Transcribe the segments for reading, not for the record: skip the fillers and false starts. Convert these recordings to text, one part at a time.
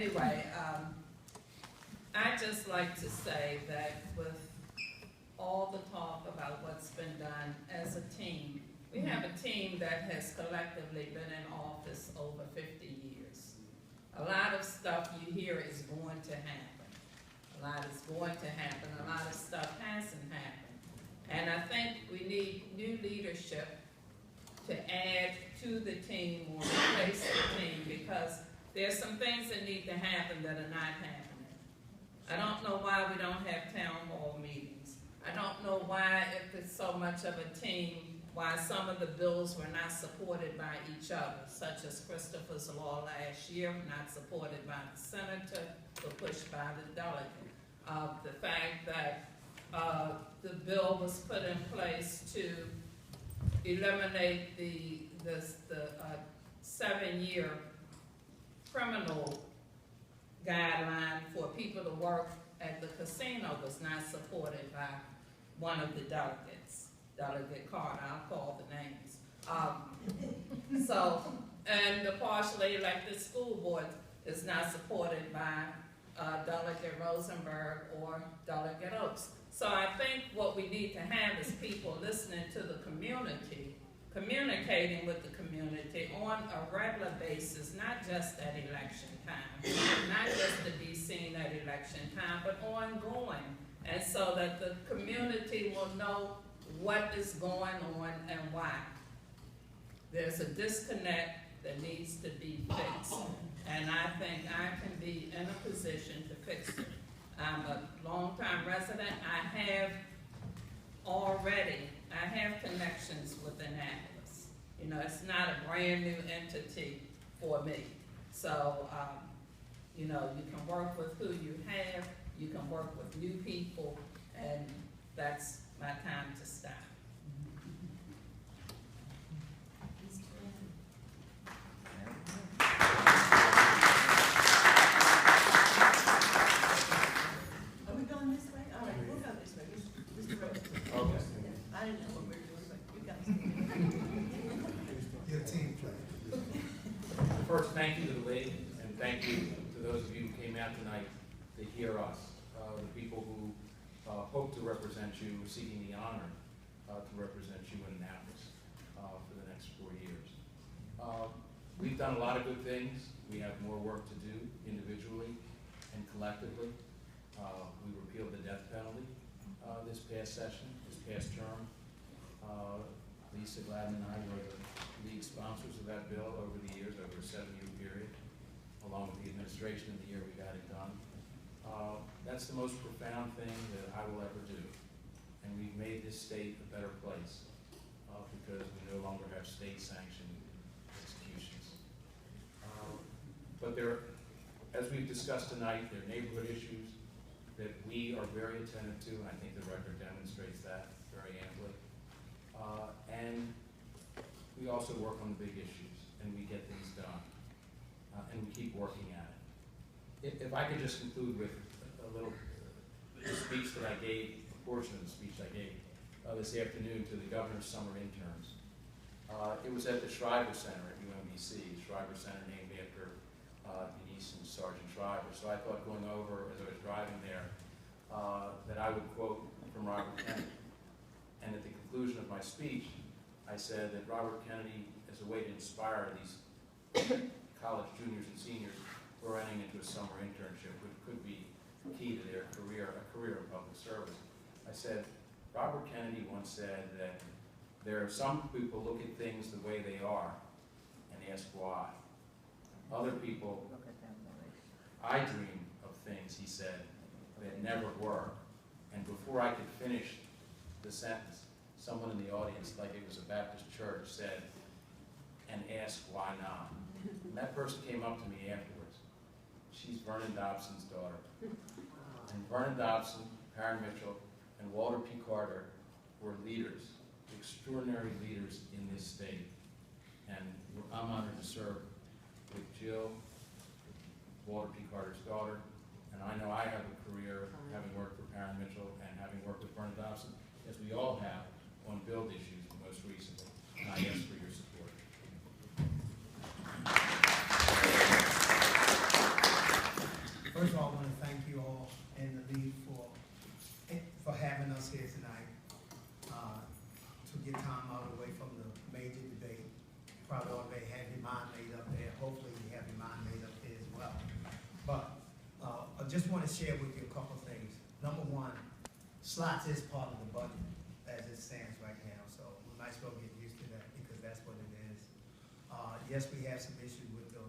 anyway, I'd just like to say that with all the talk about what's been done as a team, we have a team that has collectively been in office over 50 years. A lot of stuff you hear is going to happen. A lot is going to happen. A lot of stuff hasn't happened. And I think we need new leadership to add to the team or replace the team, because there's some things that need to happen that are not happening. I don't know why we don't have town hall meetings. I don't know why, if it's so much of a team, why some of the bills were not supported by each other, such as Christopher's Law last year, not supported by the senator, but pushed by the delegate. The fact that the bill was put in place to eliminate the 7-year criminal guideline for people to work at the casino was not supported by one of the delegates, Delegate Carter. I'll call the names. And the partially elected school board is not supported by Delegate Rosenberg or Delegate Oaks. So I think what we need to have is people listening to the community, communicating with the community on a regular basis, not just at election time, not just to be seen at election time, but ongoing. And so that the community will know what is going on and why. There's a disconnect that needs to be fixed. And I think I can be in a position to fix it. I'm a longtime resident. I have connections with Annapolis. You know, it's not a brand new entity for me. So, you know, you can work with who you have, you can work with new people, and that's my time to stop. Are we going this way? All right, we'll go this way. Mr. Rhodes. Okay. I didn't know what we were doing, but you guys. Your team play. First, thank you to the lady, and thank you to those of you who came out tonight to hear us, the people who hope to represent you, seeking the honor to represent you in Annapolis for the next 4 years. We've done a lot of good things. We have more work to do individually and collectively. We repealed the death penalty this past session, this past term. Lisa Gladden and I were the lead sponsors of that bill over the years, over a 7-year period, along with the administration in the year we got it done. That's the most profound thing that I will ever do. And we've made this state a better place because we no longer have state-sanctioned executions. But there, as we've discussed tonight, there are neighborhood issues that we are very attentive to, and I think the record demonstrates that very amply. And we also work on the big issues, and we get things done, and we keep working at it. If I could just conclude with a little speech that I gave, a portion of the speech I gave this afternoon to the governor's summer interns. It was at the Shriver Center at UMBC, Shriver Center named after Denise and Sergeant Shriver. So I thought going over, as I was driving there, that I would quote from Robert Kennedy. And at the conclusion of my speech, I said that Robert Kennedy, as a way to inspire these college juniors and seniors who are running into a summer internship, which could be key to their career, a career in public service. I said, Robert Kennedy once said that there are some people look at things the way they are and ask why. Other people, I dream of things, he said, that never were. And before I could finish the sentence, someone in the audience, like it was a Baptist church, said, and asked why not. And that person came up to me afterwards. She's Vernon Dobson's daughter. And Vernon Dobson, Karen Mitchell, and Walter P. Carter were leaders, extraordinary leaders in this state. And I'm honored to serve with Jill, Walter P. Carter's daughter, and I know I have a career having worked for Karen Mitchell and having worked with Vernon Dobson, as we all have, on build issues most recently. And I ask for your support. First of all, I want to thank you all and the league for having us here tonight, to get time out away from the major debate. Probably already have your mind made up there. Hopefully you have your mind made up there as well. But I just want to share with you a couple of things. Number one, slots is part of the budget as it stands right now, so we might as well get used to that because that's what it is. Yes, we have some issues with the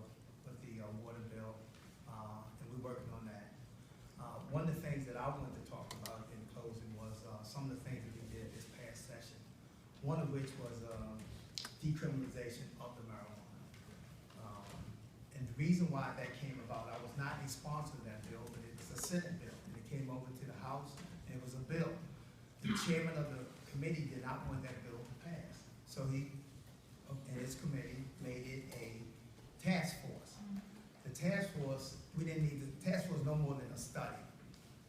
water bill, and we're working on that. One of the things that I wanted to talk about in closing was some of the things that we did this past session. One of which was decriminalization of the marijuana. And the reason why that came about, I was not a sponsor of that bill, but it was a Senate bill, and it came over to the House, and it was a bill. The chairman of the committee did not want that bill to pass, so he and his committee made it a task force. The task force, we didn't need the task force no more than a study.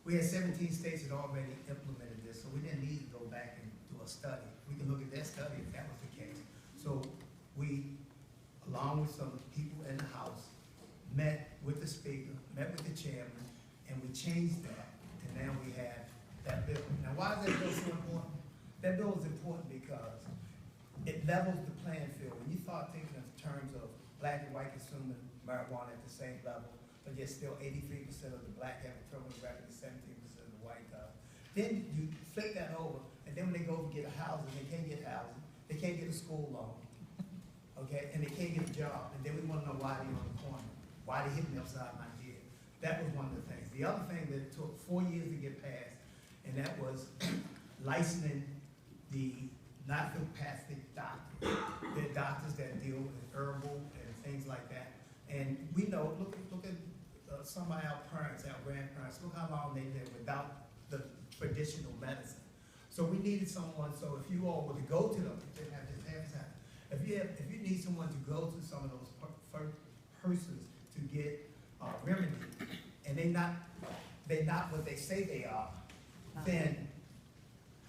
We had 17 states that already implemented this, so we didn't need to go back and do a study. We can look at their study if that was the case. So we, along with some people in the House, met with the speaker, met with the chairman, and we changed that, and now we have that bill. Now, why is that bill so important? That bill is important because it levels the playing field. When you start thinking in terms of black and white consuming marijuana at the same level, but yet still 83% of the black have a criminal record and 17% of the white does. Then you flip that over, and then when they go to get a housing, they can't get housing, they can't get a school loan, okay, and they can't get a job. And then we want to know why they're on the corner, why they hit me upside my head. That was one of the things. The other thing that took 4 years to get passed, and that was licensing the naturopathic doctors. They're doctors that deal with herbal and things like that. And we know, look at some of our parents, our grandparents, look how long they lived without the traditional medicine. So we needed someone, so if you all were to go to them, if you need someone to go to some of those persons to get remedy, and they're not what they say they are, then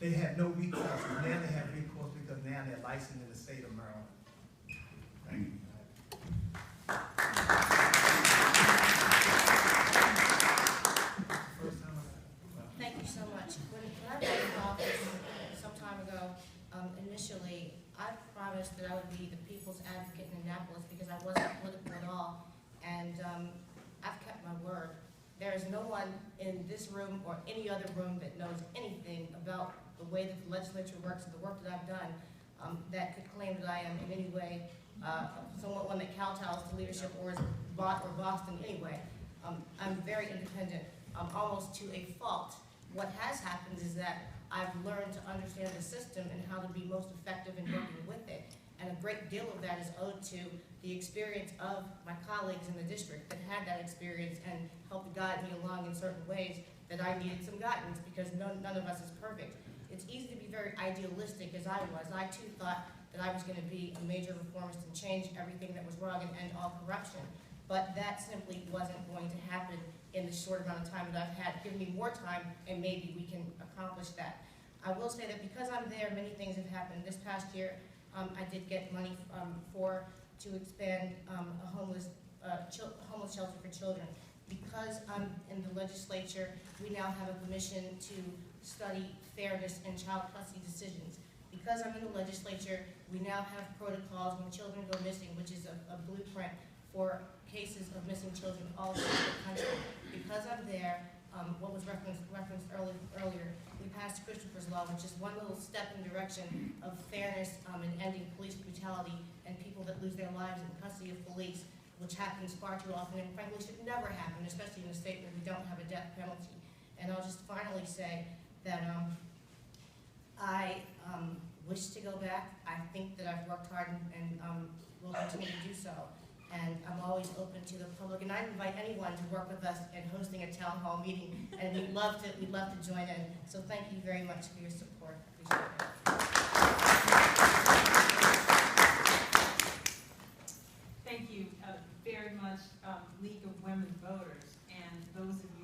they have no recourse. Now they have recourse because now they're licensed in the state of Maryland. Thank you. Thank you so much. When I ran in office some time ago, initially, I promised that I would be the people's advocate in Annapolis because I wasn't political at all, and I've kept my word. There is no one in this room or any other room that knows anything about the way that the legislature works and the work that I've done that could claim that I am in any way someone that kowtows to leadership or is Boston anyway. I'm very independent, almost to a fault. What has happened is that I've learned to understand the system and how to be most effective in working with it. And a great deal of that is owed to the experience of my colleagues in the district that had that experience and helped guide me along in certain ways that I needed some guidance because none of us is perfect. It's easy to be very idealistic as I was. I too thought that I was going to be a major reformist and change everything that was wrong and end all corruption. But that simply wasn't going to happen in the short amount of time that I've had. Give me more time and maybe we can accomplish that. I will say that because I'm there, many things have happened. This past year, I did get money to expand a homeless shelter for children. Because I'm in the legislature, we now have a commission to study fairness in child custody decisions. Because I'm in the legislature, we now have protocols when children go missing, which is a blueprint for cases of missing children all over the country. Because I'm there, what was referenced earlier, we passed Christopher's Law, which is one little step in the direction of fairness in ending police brutality and people that lose their lives in custody of police, which happens far too often and frankly should never happen, especially in a state where we don't have a death penalty. And I'll just finally say that I wish to go back. I think that I've worked hard and will continue to do so. And I'm always open to the public, and I invite anyone to work with us in hosting a town hall meeting, and we'd love to join in. So thank you very much for your support. Appreciate it. Thank you very much, League of Women Voters, and those of you